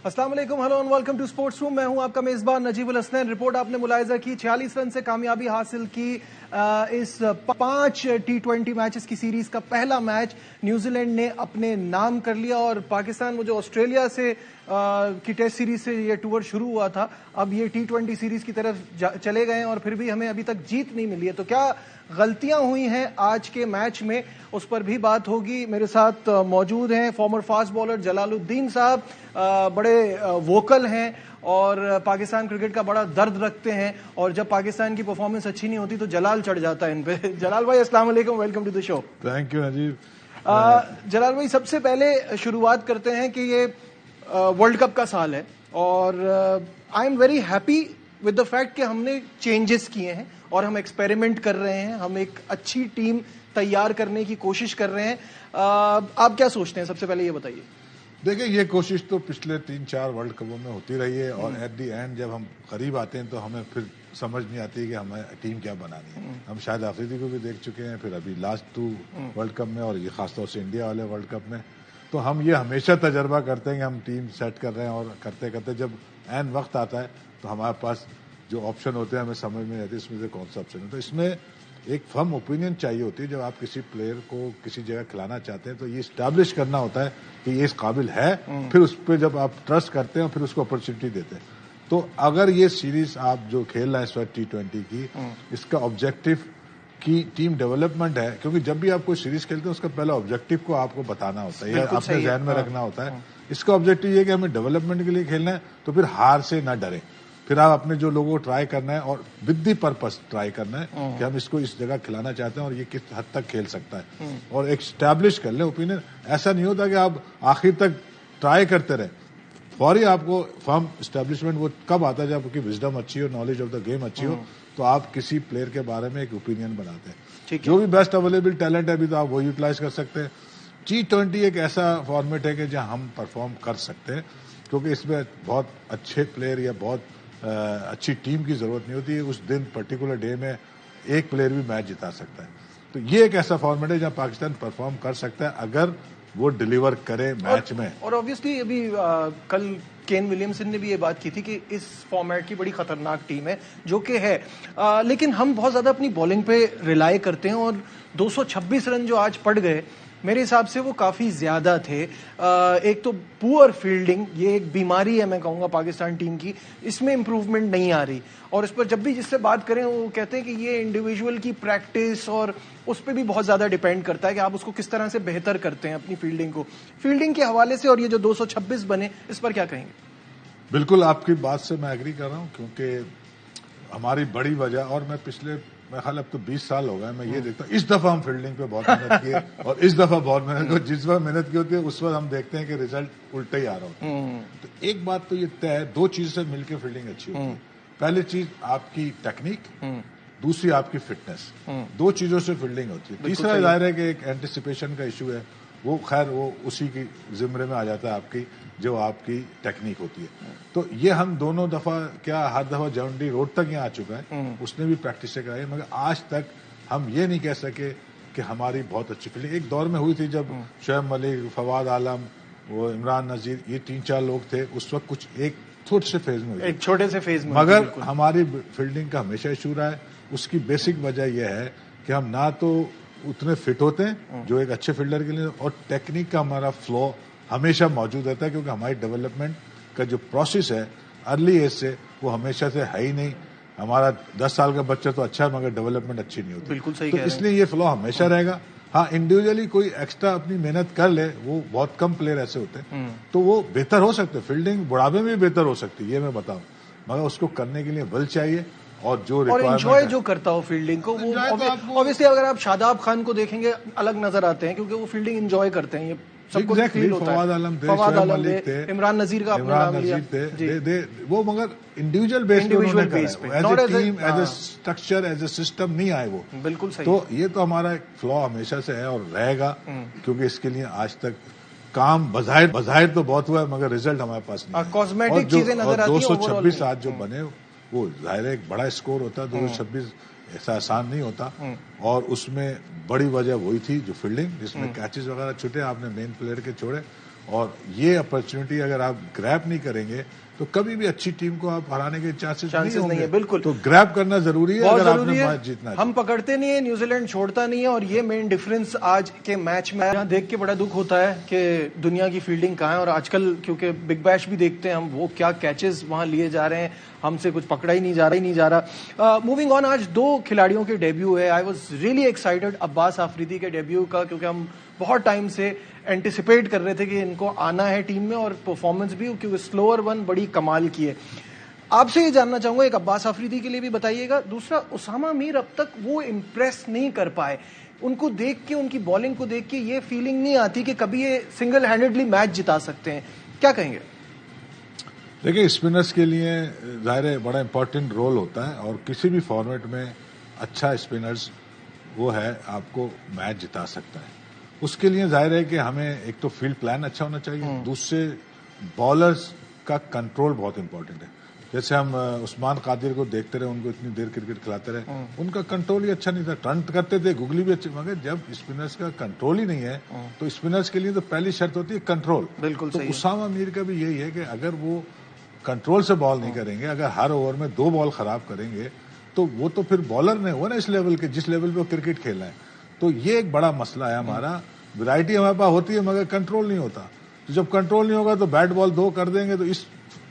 अस्सलाम वालेकुम, hello and welcome to sports room. मैं हूं आपका मेजबान नजीबुल हसनैन। रिपोर्ट आपने मुलाहिजा की, 46 रन से कामयाबी हासिल की इस 5 T20 मैचेस की सीरीज का पहला मैच न्यूजीलैंड ने अपने नाम कर लिया और पाकिस्तान, वो जो ऑस्ट्रेलिया से की टेस्ट सीरीज से ये टूर शुरू हुआ था, अब ये T20 सीरीज की तरफ चले गए हैं और फिर भी हमें अभी तक जीत नहीं मिली है। तो क्या गलतियां हुई हैं आज के मैच में, उस पर भी बात होगी। मेरे साथ मौजूद हैं फॉर्मर फास्ट बॉलर जलालुद्दीन साहब, बड़े वोकल हैं और पाकिस्तान क्रिकेट का बड़ा दर्द रखते हैं, और जब पाकिस्तान की परफॉर्मेंस अच्छी नहीं होती तो जलाल चढ़ जाता है इन पे। जलाल भाई अस्सलाम वालेकुम, welcome to the show. Thank you अजीब। जलाल भाई, सबसे पहले शुरुआत करते हैं कि ये वर्ल्ड कप का साल है और I am very happy with the fact कि हमने चेंजेस किए हैं और हम एक्सपेरिमेंट कर रहे हैं, हम एक अच्छी टीम तैयार करने की कोशिश कर रहे हैं। आप क्या सोचते हैं, सबसे पहले ये बताइए। देखिए, ये कोशिश तो पिछले 3-4 वर्ल्ड कपों में होती रही है और एट दी एंड जब हम करीब आते हैं तो हमें फिर समझ नहीं आती कि हमें टीम क्या बनानी है। हम शायद अफरीदी को भी देख चुके हैं, फिर अभी लास्ट 2 वर्ल्ड कप में और ये खासतौर से इंडिया वाले वर्ल्ड कप में। तो हम ये हमेशा तजर्बा करते हैं कि हम टीम सेट कर रहे हैं और करते करते जब एन वक्त आता है तो हमारे पास जो ऑप्शन होते हैं हमें समझ में नहीं आती इसमें से कौन सा ऑप्शन है। तो इसमें एक फर्म ओपिनियन चाहिए होती है। जब आप किसी प्लेयर को किसी जगह खिलाना चाहते हैं तो ये स्टैब्लिश करना होता है कि ये इस काबिल है, फिर उस पर जब आप ट्रस्ट करते हैं फिर उसको अपॉर्चुनिटी देते हैं। तो अगर ये सीरीज आप जो खेल रहे हैं इस वक्त T20 की, इसका ऑब्जेक्टिव की टीम डेवलपमेंट है, क्योंकि जब भी आप कोई सीरीज खेलते हैं उसका पहला ऑब्जेक्टिव को आपको बताना होता है या अपने ध्यान में रखना होता है। इसका ऑब्जेक्टिव ये कि हमें डेवलपमेंट के लिए खेलना है, तो फिर हार से ना डरें। फिर आप अपने जो लोगों को ट्राई करना है और विद द पर्पस ट्राई करना है कि हम इसको इस जगह खिलाना चाहते हैं और ये किस हद तक खेल सकता है, और एक स्टैब्लिश कर लें ओपिनियन। ऐसा नहीं होता कि आप आखिर तक ट्राई करते रहे। फौरी आपको फर्म स्टैब्लिशमेंट वो कब आता है जब आपकी विजडम अच्छी हो, नॉलेज ऑफ द गेम अच्छी हो, तो आप किसी प्लेयर के बारे में एक ओपिनियन बनाते हैं। जो भी बेस्ट अवेलेबल टैलेंट है अभी तो आप वो यूटिलाइज कर सकते हैं। T20 एक ऐसा फॉर्मेट है कि जहां हम परफॉर्म कर सकते हैं, क्योंकि इसमें बहुत अच्छे प्लेयर या बहुत अच्छी टीम की जरूरत नहीं होती है। उस दिन पर्टिकुलर डे में एक प्लेयर भी मैच जिता सकता है। तो ये एक ऐसा फॉर्मेट है जहां पाकिस्तान परफॉर्म कर सकता है अगर वो डिलीवर करे मैच में। और ऑब्वियसली अभी कल केन विलियमसन ने भी ये बात की थी कि इस फॉर्मेट की बड़ी खतरनाक टीम है, जो कि है, लेकिन हम बहुत ज्यादा अपनी बॉलिंग पे रिलाई करते हैं और 226 रन जो आज पड़ गए, मेरे हिसाब से वो काफी ज्यादा थे। एक तो पुअर फील्डिंग, ये एक बीमारी है मैं कहूंगा पाकिस्तान टीम की, इसमें इंप्रूवमेंट नहीं आ रही। और इस पर जब भी जिससे बात करें वो कहते हैं कि ये इंडिविजुअल की प्रैक्टिस और उस पर भी बहुत ज्यादा डिपेंड करता है कि आप उसको किस तरह से बेहतर करते हैं अपनी फील्डिंग को। फील्डिंग के हवाले से और ये जो 226 बने, इस पर क्या कहेंगे? बिल्कुल आपकी बात से मैं एग्री कर रहा हूं, क्योंकि हमारी बड़ी वजह, और मैं पिछले मैं ख्याल अब तो 20 साल हो गए मैं ये देखता हूँ, इस दफा हम फील्डिंग पे बहुत मेहनत की है और इस दफा बहुत मेहनत की। जिस बार मेहनत की होती है उस वक्त हम देखते हैं कि रिजल्ट उल्टा ही आ रहा होता है। तो एक बात तो ये तय है, 2 चीज से मिलकर फील्डिंग अच्छी होती है। पहली चीज आपकी टेक्निक, दूसरी आपकी फिटनेस। 2 चीजों से फील्डिंग होती है। तीसरा जाहिर है कि एक एंटिसिपेशन का इशू है, वो खैर वो उसी की जिम्मे में आ जाता है आपकी, जो आपकी टेक्निक होती है। तो ये हम दोनों दफा, क्या हर दफा जॉन्डी रोड तक यहाँ आ चुका है, उसने भी प्रैक्टिस कराई है, मगर आज तक हम ये नहीं कह सके कि हमारी बहुत अच्छी फील्डिंग। एक दौर में हुई थी जब शोएब मलिक, फवाद आलम, वो इमरान नजीर, ये 3-4 लोग थे, उस वक्त कुछ एक छोटे से फेज में, एक छोटे से फेज में, मगर हमारी फील्डिंग का हमेशा इशू रहा है। उसकी बेसिक वजह यह है कि हम ना तो उतने फिट होते हैं जो एक अच्छे फील्डर के लिए, और टेक्निक का हमारा फ्लो हमेशा मौजूद रहता है, क्योंकि हमारी डेवलपमेंट का जो प्रोसेस है अर्ली एज से, वो हमेशा से है ही नहीं। हमारा 10 साल का बच्चा तो अच्छा है मगर डेवलपमेंट अच्छी नहीं होती। बिल्कुल सही तो इसलिए ये फ्लो हमेशा रहेगा। हाँ, इंडिविजुअली कोई एक्स्ट्रा अपनी मेहनत कर ले, वो बहुत कम प्लेयर ऐसे होते हैं, तो वो बेहतर हो सकते हैं। फील्डिंग बुढ़ापे में भी बेहतर हो सकती है, ये मैं बताऊं, मगर उसको करने के लिए बल चाहिए और जो और एंजॉय जो करता हो फील्डिंग को, वो ऑब्वियसली अगर आप शादाब खान को देखेंगे अलग नजर आते हैं, क्योंकि वो फील्डिंग एंजॉय करते हैं, ये सबको फील होता है। फवाद आलम थे, इमरान नजीर का आपने नाम लिया, वो मगर इंडिविजुअल बेस पे, as a team, as a structure, as a system नहीं आए वो। बिल्कुल सही। तो ये तो हमारा एक फ्लॉ हमेशा से है और रहेगा, क्योंकि इसके लिए आज तक काम बज़ाहिर तो बहुत हुआ है, मगर रिजल्ट हमारे पास नहीं है। कॉस्मेटिक चीजें नजर आती हैं। 226 आज जो बने, वो जाहिर है एक बड़ा स्कोर होता है। 226 ऐसा आसान नहीं होता, और उसमें बड़ी वजह वही थी जो फील्डिंग, जिसमें कैचेस वगैरह छूटे, आपने मेन प्लेयर के छोड़े, اور یہ اپرچونٹی اگر آپ گریب نہیں کریں گے تو کبھی بھی اچھی ٹیم کو آپ ہرانے کے چانسز نہیں ہیں. بالکل. تو گریب کرنا ضروری ہے اگر آپ نے میچ جیتنا ہے. ہم پکڑتے نہیں ہیں, نیوزی لینڈ چھوڑتا نہیں ہے, اور یہ مین ڈفرنس آج کے میچ میں یہاں دیکھ کے بڑا دکھ ہوتا ہے کہ دنیا کی فیلڈنگ کہاں ہے. اور آج کل کیونکہ بگ بیش بھی دیکھتے ہیں ہم, وہ کیا کیچز وہاں لیے جا رہے ہیں, ہم سے کچھ پکڑا ہی نہیں جا رہا. موونگ آن, آج 2 کھلاڑیوں کے ڈیبیو ہے. آئی واز ریئلی ایکسائٹیڈ عباس آفریدی کے ڈیبیو کا, کیونکہ ہم بہت ٹائم سے اینٹیسپیٹ کر رہے تھے کہ ان کو آنا ہے ٹیم میں, اور پرفارمنس بھی, کیونکہ سلوور ون بڑی کمال کی ہے. آپ سے یہ جاننا چاہوں گا, ایک عباس آفریدی کے لیے بھی بتائیے گا, دوسرا اسامہ میر اب تک وہ امپریس نہیں کر پائے. ان کو دیکھ کے, ان کی بالنگ کو دیکھ کے یہ فیلنگ نہیں آتی کہ کبھی یہ سنگل ہینڈڈلی میچ جتا سکتے ہیں. کیا کہیں گے؟ دیکھیں, اسپنرز کے لیے ظاہر ہے بڑا امپورٹنٹ رول ہوتا ہے, اور کسی بھی فارمیٹ میں اچھا اسپنرز وہ ہے آپ کو میچ جتا سکتا ہے. اس کے لیے ظاہر ہے کہ ہمیں ایک تو فیلڈ پلان اچھا ہونا چاہیے, دوسرے بالرز کا کنٹرول بہت امپورٹنٹ ہے. جیسے ہم عثمان قادر کو دیکھتے رہے, ان کو اتنی دیر کرکٹ کھلاتے رہے, ان کا کنٹرول ہی اچھا نہیں تھا. ٹرن کرتے تھے, گگلی بھی اچھی, مگر جب اسپنرز کا کنٹرول ہی نہیں ہے تو اسپنرز کے لیے تو پہلی شرط ہوتی ہے کنٹرول. بالکل. تو اسامہ میر کا بھی یہی ہے کہ اگر وہ کنٹرول سے بال نہیں کریں گے, اگر ہر اوور میں 2 بال خراب کریں گے تو وہ تو پھر بالر نہیں ہوا نا اس لیول کے جس لیول پہ وہ کرکٹ کھیلنا ہے. تو یہ ایک بڑا مسئلہ ہے ہمارا. ورائٹی ہمارے پاس ہوتی ہے مگر کنٹرول نہیں ہوتا. تو جب کنٹرول نہیں ہوگا تو بیٹ بال 2 کر دیں گے, تو اس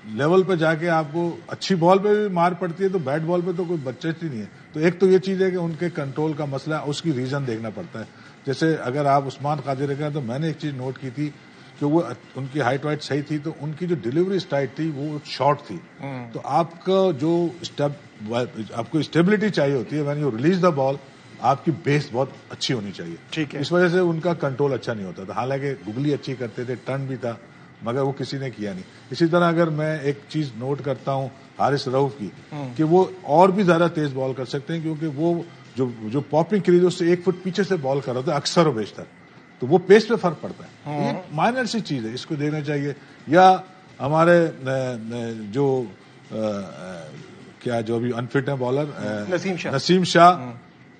لیول پہ جا کے آپ کو اچھی بال پہ بھی مار پڑتی ہے, تو بیٹ بال پہ تو کوئی بچت ہی نہیں ہے. تو ایک تو یہ چیز ہے کہ ان کے کنٹرول کا مسئلہ, اس کی ریزن دیکھنا پڑتا ہے. جیسے اگر آپ عثمان قادر کا, تو میں نے ایک چیز نوٹ کی تھی کہ وہ ان کی ہائٹ وائٹ صحیح تھی, تو ان کی جو ڈیلیوری اسٹائل تھی وہ شارٹ تھی. تو آپ کا جو آپ کو اسٹیبلٹی چاہیے ہوتی ہے وین یو ریلیز دا بال, آپ کی بیس بہت اچھی ہونی چاہیے. ٹھیک ہے. اس وجہ سے ان کا کنٹرول اچھا نہیں ہوتا تھا. حالانکہ گگلی اچھی کرتے تھے, ٹرن بھی تھا, مگر وہ کسی نے کیا نہیں. اسی طرح اگر میں ایک چیز نوٹ کرتا ہوں حارث رؤف کی, کہ وہ اور بھی زیادہ تیز بال کر سکتے ہیں, کیونکہ وہ جو پاپنگ کریز اس سے 1 فٹ پیچھے سے بال کر رہا تھا اکثر و بیشتر, تو وہ پیس پہ فرق پڑتا ہے. یہ مائنر سی چیز ہے, اس کو دیکھنا چاہیے. یا ہمارے جو جو ابھی انفٹ ہے بالر نسیم شاہ,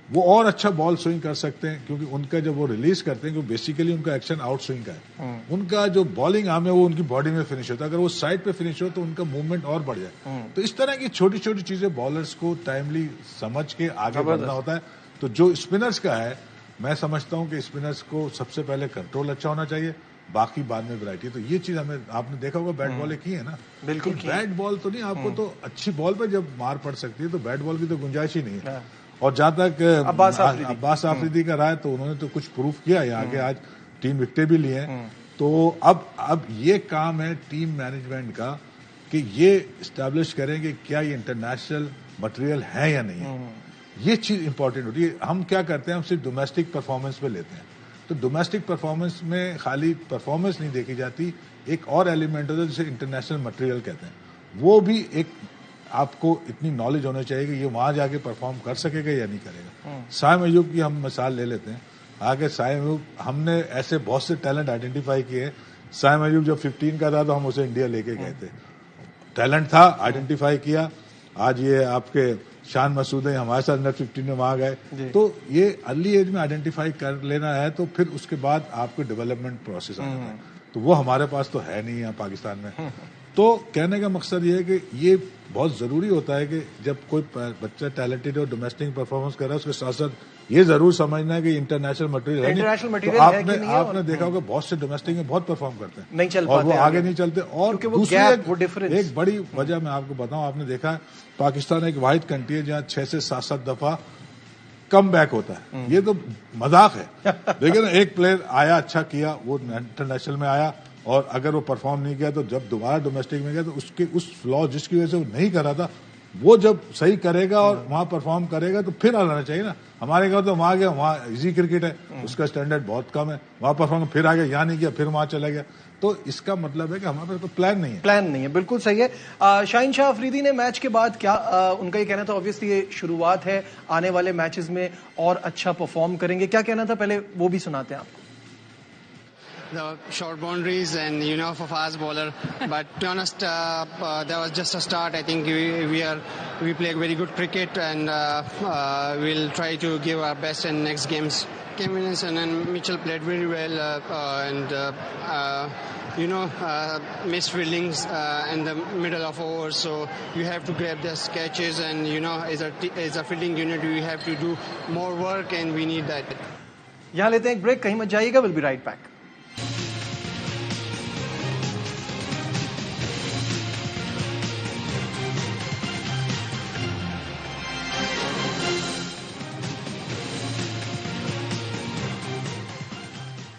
وہ اور اچھا بال سوئنگ کر سکتے ہیں, کیونکہ ان کا جب وہ ریلیز کرتے ہیں, کیونکہ بیسیکلی ان کا ایکشن آؤٹ سوئنگ کا ہے. ان کا جو بالنگ آرم ہے وہ ان کی باڈی میں فنش ہوتا ہے. اگر وہ سائڈ پہ فنش ہو تو ان کا موومنٹ اور بڑھ جائے. تو اس طرح کی چھوٹی چھوٹی چیزیں بالرز کو ٹائملی سمجھ کے آگے بڑھنا ہوتا ہے. تو جو اسپنرز کا ہے, میں سمجھتا ہوں کہ اسپنرز کو سب سے پہلے کنٹرول اچھا ہونا چاہیے, باقی بعد میں ورائٹی. تو یہ چیز ہمیں, آپ نے دیکھا ہوگا بیٹ بالیں کی ہے نا. بالکل. بیٹ بال تو نہیں, آپ کو تو اچھی بال پہ جب مار پڑ سکتی ہے, تو بیٹ بال کی تو گنجائش ہی نہیں ہے. اور جہاں تک عباس آفریدی کا رائے, تو انہوں نے تو کچھ پروف کیا یہاں کے, آج 3 وکٹیں بھی لی ہیں. تو اب یہ کام ہے ٹیم مینجمنٹ کا کہ یہ اسٹیبلش کریں کہ کیا یہ انٹرنیشنل مٹیریل ہے یا نہیں ہے. یہ چیز امپورٹنٹ ہوتی ہے. ہم کیا کرتے ہیں, ہم صرف ڈومیسٹک پرفارمنس پہ لیتے ہیں. تو ڈومیسٹک پرفارمنس میں خالی پرفارمنس نہیں دیکھی جاتی, ایک اور ایلیمنٹ ہوتا ہے جسے انٹرنیشنل مٹیریل کہتے ہیں. وہ بھی ایک آپ کو اتنی نالج ہونا چاہیے کہ یہ وہاں جا کے پرفارم کر سکے گا یا نہیں کرے گا. سائم ایوب کی ہم مثال لے لیتے ہیں. آگے سائم ایوب, ہم نے ایسے بہت سے ٹیلنٹ آئیڈینٹیفائی کیے. سائم ایوب جب 15 کا تھا تو ہم اسے انڈیا لے کے گئے تھے. ٹیلنٹ تھا, آئیڈینٹیفائی کیا. آج یہ آپ کے شان مسعود ہیں, ہمارے ساتھ انڈر 15 میں وہاں گئے. تو یہ ارلی ایج میں آئیڈینٹیفائی کر لینا ہے, تو پھر اس کے بعد آپ کو ڈیولپمنٹ پروسیس آ جاتا ہے. تو وہ ہمارے پاس تو ہے نہیں یہاں پاکستان میں. تو کہنے کا مقصد یہ ہے کہ یہ بہت ضروری ہوتا ہے کہ جب کوئی بچہ ٹیلنٹڈ اور ڈومیسٹک پرفارمنس کر رہا ہے, اس کے ساتھ ساتھ یہ ضرور سمجھنا ہے کہ انٹرنیشنل مٹیریل ہے نہیں. تو آپ نے دیکھا ہوگا بہت سے ڈومیسٹک میں بہت پرفارم کرتے ہیں اور وہ آگے نہیں چلتے. اور دوسری ایک بڑی وجہ میں آپ کو بتاؤں, آپ نے دیکھا ہے پاکستان ایک واحد کنٹری ہے جہاں 6 سے 7 دفعہ کم بیک ہوتا ہے. یہ تو مذاق ہے. لیکن ایک پلیئر آیا, اچھا کیا, وہ انٹرنیشنل میں آیا, اور اگر وہ پرفارم نہیں کیا تو جب دوبارہ ڈومیسٹک میں گیا تو اس فلا جس کی وجہ سے وہ نہیں کر رہا تھا, وہ جب صحیح کرے گا اور وہاں پرفارم کرے گا تو پھر آنا چاہیے نا. ہمارے گھر تو وہاں گیا, وہاں ایزی کرکٹ ہے, اس کا اسٹینڈرڈ بہت کم ہے, وہاں پرفارم پھر آ گیا, یہاں نہیں کیا پھر وہاں چلا گیا. تو اس کا مطلب ہے کہ ہمارے پاس کوئی پلان نہیں ہے. بالکل صحیح ہے. شاہین شاہ افریدی نے میچ کے بعد کیا ان کا یہ کہنا تھا, آبویسلی یہ شروعات ہے, آنے والے میچز میں اور اچھا پرفارم کریں گے, کیا کہنا تھا پہلے وہ بھی سناتے ہیں آپ کو. The short boundaries and for fast bowler, but to be honest, that was just a start. I think we play very good cricket, and we'll try to give our best in next games. Kevin Williamson and Mitchell played very well, and missed fieldings in the middle of overs. So you have to grab the catches, and as a fielding unit, you have to do more work, and we need that. यहाँ लेते हैं एक break, कहीं मत जाइएगा, will be right back.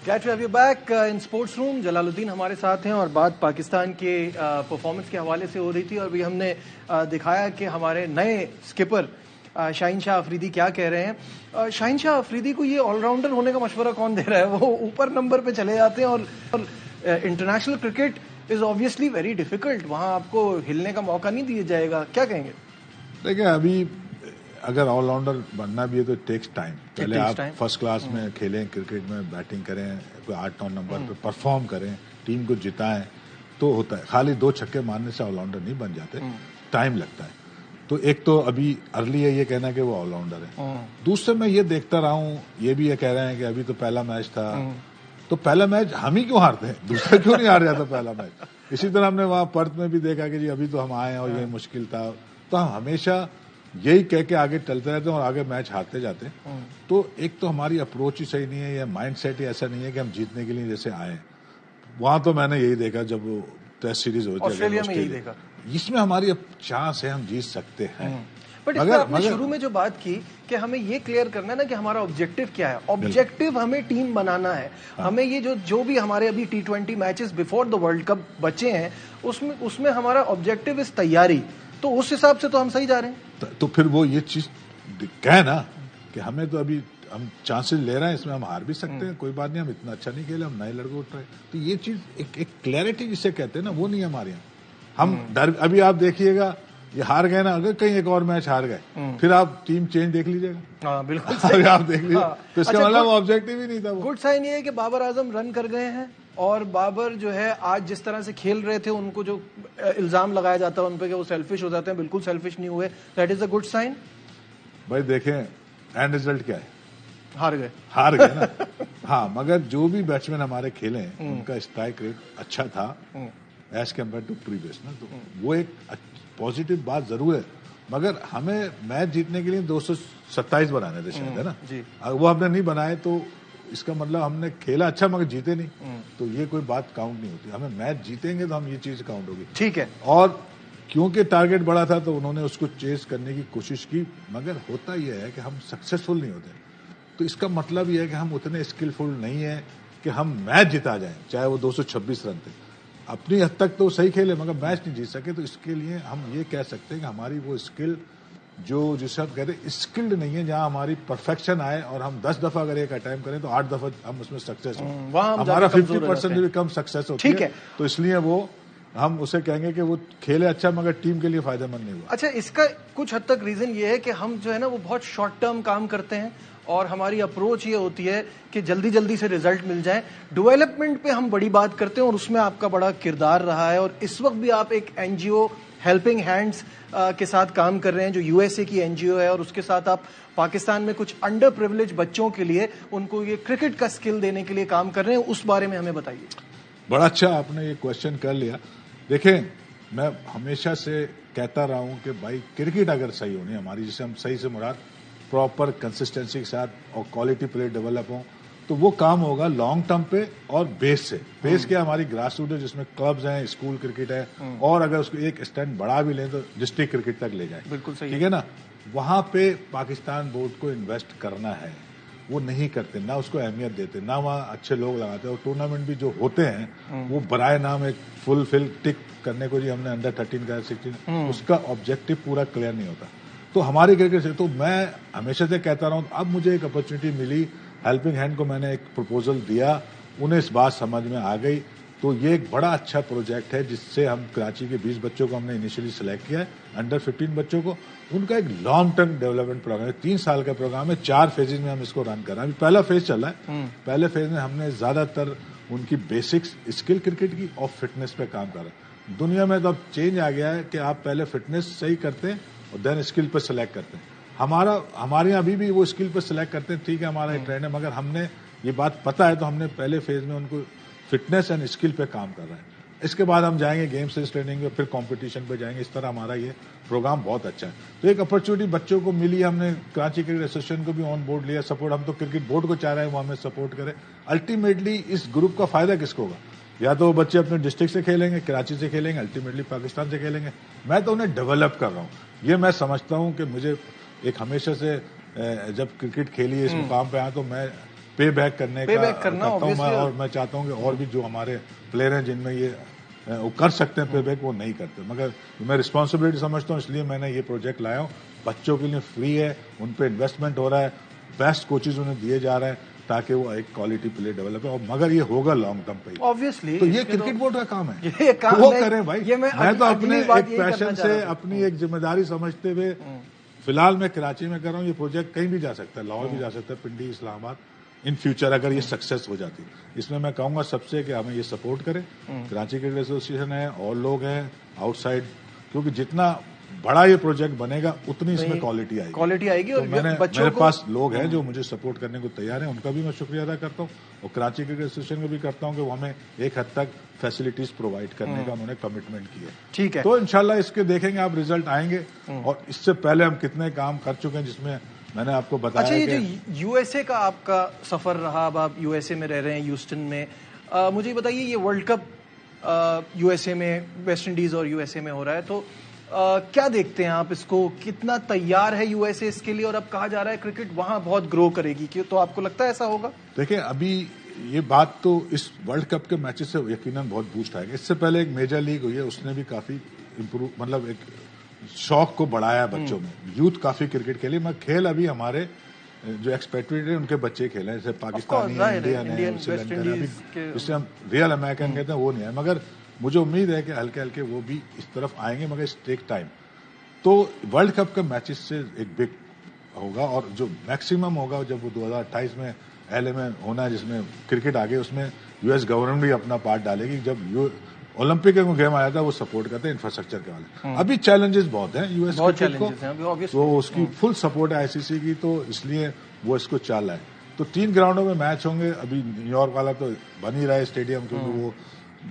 Glad to have you back in Sports Room. Jalaluddin हमारे साथ हैं और बात पाकिस्तान के परफॉर्मेंस के हवाले से हो रही थी और भी हमने दिखाया कि हमारे नए स्किपर शाहीन शाह अफरीदी क्या कह रहे हैं. शाहीन शाह अफरीदी को ये ऑलराउंडर होने का मशवरा कौन दे रहा है? वो ऊपर नंबर पे चले जाते हैं और international cricket is obviously very difficult, वहां आपको हिलने का मौका नहीं दिया जाएगा. क्या कहेंगे? देखिए, अभी अगर ऑलराउंडर बनना भी है तो टेक्स टाइम. पहले आप फर्स्ट क्लास में खेलें, क्रिकेट में बैटिंग करें, कोई 8-9 नंबर पे परफॉर्म करें, टीम को जिताएं तो होता है. खाली 2 छक्के मारने से ऑलराउंडर नहीं बन जाते, टाइम लगता है. तो एक तो अभी अर्ली है ये कहना कि वो ऑलराउंडर है. दूसरे मैं ये देखता रहा हूँ, ये भी ये कह रहे हैं कि अभी तो पहला मैच था, तो पहला मैच हम ही क्यों हारते हैं, दूसरा क्यों नहीं हार जाता पहला मैच. इसी तरह हमने वहां पर्थ में भी देखा कि जी अभी तो हम आए और ये मुश्किल था. तो हम हमेशा यही कह के आगे चलते रहते हैं और आगे मैच हारते जाते हैं. तो एक तो हमारी अप्रोच ही सही नहीं है, या माइंड सेट ही ऐसा नहीं है कि हम जीतने के लिए जैसे आए. वहां तो मैंने यही देखा जब वो टेस्ट सीरीज होती है ऑस्ट्रेलिया में, यही देखा. इसमें हमारी अब चांस है, हम जीत सकते हैं. बट इसमें आपने शुरू में जो बात की कि हमें ये क्लियर करना है ना कि हमारा ऑब्जेक्टिव क्या है. ऑब्जेक्टिव हमें टीम बनाना है. हमें ये जो भी हमारे अभी T20 matches before the world cup बचे हैं उसमें हमारा ऑब्जेक्टिव इस तैयारी, तो उस हिसाब से तो हम सही जा रहे हैं. तो फिर वो ये चीज कहे ना कि हमें तो अभी हम चांसेस ले रहे हैं, इसमें हम हार भी सकते हैं, कोई बात नहीं, हम इतना अच्छा नहीं खेले, हम नए लड़के उठ रहे हैं. तो ये चीज एक क्लैरिटी जिसे कहते हैं ना, वो नहीं है हमारे यहाँ. हम डर, अभी आप देखिएगा ये हार गए ना, अगर कहीं एक और मैच हार गए फिर आप टीम चेंज देख लीजिएगा. हाँ, बिल्कुल अभी आप देख लीजिए. तो इसका मतलब ऑब्जेक्टिव ही नहीं था. गुड साइन ये है कि बाबर आजम रन कर गए हैं और बाबर जो है आज जिस तरह से खेल रहे थे, उनको जो इल्जाम लगाया जाता है उन पे कि वो सेल्फिश हो जाते हैं, बिल्कुल सेल्फिश नहीं हुए. That is a good sign. भाई देखें एंड रिजल्ट क्या है, हार गए ना. हाँ, मगर जो भी बैट्समैन हमारे खेले हैं उनका स्ट्राइक रेट अच्छा था एज कम्पेयर टू प्रीवियस ना. तो वो एक पॉजिटिव बात जरूर है. मगर हमें मैच जीतने के लिए 227 बनाने थे शायद, है ना. अगर वो हमने नहीं बनाए तो इसका मतलब हमने खेला अच्छा मगर जीते नहीं, तो ये कोई बात काउंट नहीं होती. हमें मैच जीतेंगे तो हम ये चीज काउंट होगी. ठीक है. और क्योंकि टारगेट बड़ा था तो उन्होंने उसको चेस करने की कोशिश की, मगर होता यह है कि हम सक्सेसफुल नहीं होते. तो इसका मतलब यह है कि हम उतने स्किलफुल नहीं है कि हम मैच जिता जाएं, चाहे वो 226 रन थे. अपनी हद तक तो सही खेले मगर मैच नहीं जीत सके. तो इसके लिए हम ये कह सकते हैं कि हमारी वो स्किल जिसे हम कहते हैं स्किल्ड नहीं है, जहां हमारी परफेक्शन आए और हम 10 दफा अगर एक अटेम्प्ट करें तो 8 दफा हम उसमें सक्सेस हो. हमारा 50% भी कम सक्सेस होती है. तो इसलिए वो हम उसे कहेंगे कि वो खेले अच्छा मगर टीम के लिए फायदेमंद नहीं हुआ. अच्छा, इसका कुछ हद तक रीजन ये है कि हम जो है ना वो बहुत शॉर्ट टर्म काम करते हैं और हमारी अप्रोच ये होती है कि जल्दी जल्दी से रिजल्ट मिल जाए. डेवलपमेंट पे हम बड़ी बात करते हैं और उसमें आपका बड़ा किरदार रहा है. और इस वक्त भी आप एक एनजीओ हेल्पिंग हैंड्स के साथ काम कर रहे हैं जो यूएसए की एनजीओ है, और उसके साथ आप पाकिस्तान में कुछ अंडर प्रिविलेज बच्चों के लिए उनको ये क्रिकेट का स्किल देने के लिए काम कर रहे हैं. उस बारे में हमें बताइए. बड़ा अच्छा आपने ये क्वेश्चन कर लिया. देखें, मैं हमेशा से कहता रहा हूं कि भाई क्रिकेट अगर सही होनी हमारी, जिसे हम सही से मुराद प्रॉपर कंसिस्टेंसी के साथ और क्वालिटी प्लेयर डेवलप हो, तो वो काम होगा लॉन्ग टर्म पे और बेस से. बेस क्या, हमारी ग्रास रूट है जिसमें क्लब्स हैं, स्कूल क्रिकेट है, और अगर उसको एक स्टैंड बढ़ा भी लें तो डिस्ट्रिक्ट क्रिकेट तक ले जाए. बिल्कुल सही, ठीक है ना. वहां पे पाकिस्तान बोर्ड को इन्वेस्ट करना है, वो नहीं करते, ना उसको अहमियत देते, ना वहाँ अच्छे लोग लगाते. और टूर्नामेंट भी जो होते हैं वो बराए नाम एक फुल टिक करने को, जी हमने अंडर 13 का 16, उसका ऑब्जेक्टिव पूरा क्लियर नहीं होता. तो हमारी क्रिकेट से तो मैं हमेशा से कहता रहा हूँ. अब मुझे एक अपॉर्चुनिटी मिली, हेल्पिंग हैंड को मैंने एक प्रपोजल दिया, उन्हें इस बात समझ में आ गई. तो ये एक बड़ा अच्छा प्रोजेक्ट है जिससे हम कराची के 20 बच्चों को हमने इनिशियली सिलेक्ट किया है, अंडर 15 बच्चों को. उनका एक लॉन्ग टर्म डेवलपमेंट प्रोग्राम है, 3 साल का प्रोग्राम है, 4 फेजेज में हम इसको रन कर रहे हैं. अभी पहला फेज चल रहा है. पहले फेज में हमने ज्यादातर उनकी बेसिक्स स्किल क्रिकेट की और फिटनेस पे काम कर रहे हैं. दुनिया में तो अब चेंज आ गया है कि आप पहले फिटनेस सही करते हैं और देन स्किल पर सिलेक्ट करते हैं. हमारे यहाँ अभी भी वो स्किल पर सिलेक्ट करते हैं. ठीक है, हमारा एक ट्रेंड है, मगर हमने ये बात पता है तो हमने पहले फेज में उनको फिटनेस एंड स्किल पे काम कर रहे हैं. इसके बाद हम जाएंगे गेम से ट्रेनिंग में, फिर कंपटीशन पे जाएंगे. इस तरह हमारा ये प्रोग्राम बहुत अच्छा है. तो एक अपॉर्चुनिटी बच्चों को मिली, हमने कराची क्रिकेट एसोसिएशन को भी ऑन बोर्ड लिया सपोर्ट. हम तो क्रिकेट बोर्ड को चाह रहे हैं वो हमें सपोर्ट करे. अल्टीमेटली इस ग्रुप का फायदा किसको होगा? या तो बच्चे अपने डिस्ट्रिक्ट से खेलेंगे, कराची से खेलेंगे, अल्टीमेटली पाकिस्तान से खेलेंगे. मैं तो उन्हें डेवलप कर रहा हूँ. ये मैं समझता हूँ कि मुझे एक हमेशा से जब क्रिकेट खेली है इस मुकाम पे आया तो मैं पे बैक करने का करता हूँ मैं. और मैं चाहता हूँ कि और भी जो हमारे प्लेयर हैं जिनमें ये वो कर सकते हैं पे बैक, वो नहीं करते. मगर मैं रिस्पॉन्सिबिलिटी समझता हूँ, इसलिए मैंने ये प्रोजेक्ट लाया हूँ. बच्चों के लिए फ्री है, उन पे इन्वेस्टमेंट हो रहा है, बेस्ट कोचेज उन्हें दिए जा रहे हैं ताकि वो एक क्वालिटी प्लेयर डेवलप है. और मगर ये होगा लॉन्ग टर्म पे. ऑब्वियसली तो ये क्रिकेट बोर्ड का काम है, ये काम वो करें भाई. ये मैं तो अपने एक पैशन से, अपनी एक जिम्मेदारी समझते हुए फिलहाल मैं कराची में कर रहा हूँ. ये प्रोजेक्ट कहीं भी जा सकता है, लाहौर भी जा सकता है, पिंडी, इस्लामाबाद, इन फ्यूचर अगर ये सक्सेस हो जाती. इसमें मैं कहूंगा सबसे कि हमें ये सपोर्ट करें. कराची क्रिकेट एसोसिएशन है और लोग हैं आउटसाइड, क्योंकि जितना बड़ा ये प्रोजेक्ट बनेगा उतनी इसमें क्वालिटी आएगी. और तो बच्चों मेरे पास लोग हैं जो मुझे सपोर्ट करने को तैयार हैं. उनका भी मैं शुक्रिया अदा करता हूँ और कराची क्रिकेट एसोसिएशन को भी करता हूँ कि वो हमें एक हद तक फैसिलिटीज प्रोवाइड करने का उन्होंने कमिटमेंट किया. ठीक है, तो इंशाल्लाह इसके देखेंगे आप रिजल्ट आएंगे. और इससे पहले हम कितने काम कर चुके हैं जिसमें मैंने आपको बताया. अच्छा, ये जो यूएसए का आपका सफर रहा, अब आप यूएसए में रह रहे हैं, ह्यूस्टन में, मुझे बताइए ये वर्ल्ड कप यूएसए में, वेस्ट इंडीज और यूएसए में हो रहा है, तो क्या देखते हैं आप इसको? कितना तैयार है यूएसए इसके लिए? और अब कहा जा रहा है क्रिकेट वहां बहुत ग्रो करेगी, क्यों? तो आपको लगता है ऐसा होगा? देखिए, अभी ये बात तो इस वर्ल्ड कप के मैचेस से यकीनन बहुत बूस्ट आएगा. इससे पहले एक मेजर लीग हुई है, उसने भी काफी इम्प्रूव, मतलब एक शौक को बढ़ाया बच्चों में. यूथ काफी क्रिकेट खेली. मैं खेल अभी हमारे जो एक्सपेक्टेड है उनके बच्चे खेले हैं, जैसे पाकिस्तानी, इंडियन है, श्रीलंकन है, जिसे हम रियल अमेरिकन कहते हैं, वो नहीं है. मगर मुझे उम्मीद है कि हल्के हल्के वो भी इस तरफ आएंगे, मगर इस टेक टाइम. तो वर्ल्ड कप के मैचेस से एक बिग होगा और जो मैक्सिमम होगा जब वो 2028 में LA में होना है, जिसमें क्रिकेट आगे, उसमें यूएस गवर्नमेंट भी अपना पार्ट डालेगी. जब ओलंपिक में गेम आया था वो सपोर्ट करते हैं इंफ्रास्ट्रक्चर के वाले. अभी चैलेंजेस बहुत हैं यूएस क्रिकेट को, तो उसकी फुल सपोर्ट है ICC की, तो इसलिए वो इसको चाल रहा है. तो 3 ग्राउंडों में मैच होंगे. अभी न्यूयॉर्क वाला तो बन ही रहा है स्टेडियम, क्योंकि वो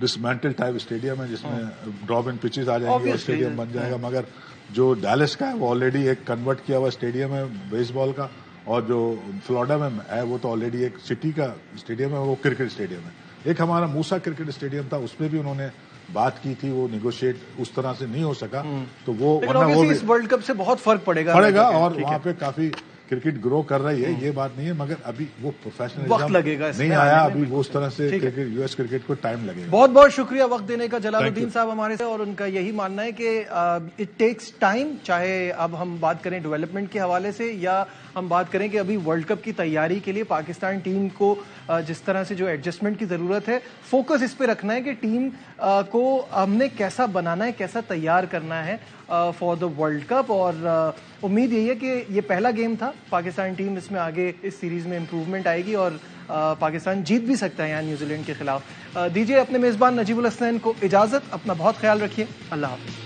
डिसमेंटल टाइप स्टेडियम है जिसमें ड्रॉप इन पिचेस आ जाएंगे और स्टेडियम बन जाएगा. मगर जो डैलस का है वो ऑलरेडी एक कन्वर्ट किया हुआ स्टेडियम है बेसबॉल का, और जो फ्लोरिडा में है वो तो ऑलरेडी एक सिटी का स्टेडियम है, वो क्रिकेट स्टेडियम है. एक हमारा मूसा क्रिकेट स्टेडियम था, उसमें भी उन्होंने बात की थी, वो निगोशिएट उस तरह से नहीं हो सका. तो वो वरना वो इस वर्ल्ड कप से बहुत फर्क पड़ेगा और वहाँ पे काफी क्रिकेट ग्रो कर रही है, ये बात नहीं है. मगर अभी वो वक्त लगेगा नहीं आया, अभी वो उस तरह से क्रिकेट, यूएस क्रिकेट को टाइम लगेगा. बहुत बहुत शुक्रिया वक्त देने का जलालुद्दीन साहब हमारे से. और उनका यही मानना है कि इट टेक्स टाइम, चाहे अब हम बात करें डेवलपमेंट के हवाले से या हम बात करें कि अभी वर्ल्ड कप की तैयारी के लिए पाकिस्तान टीम को जिस तरह से जो एडजस्टमेंट की जरूरत है, फोकस इस पे रखना है कि टीम को हमने कैसा बनाना है, कैसा तैयार करना है फॉर द वर्ल्ड कप. और उम्मीद यही है कि ये पहला गेम था, पाकिस्तान टीम इसमें आगे इस सीरीज में इंप्रूवमेंट आएगी और पाकिस्तान जीत भी सकता है यहाँ न्यूजीलैंड के खिलाफ. दीजिए अपने मेजबान नजीबुल हसनैन को इजाजत. अपना बहुत ख्याल रखिए. अल्लाह हाफिज.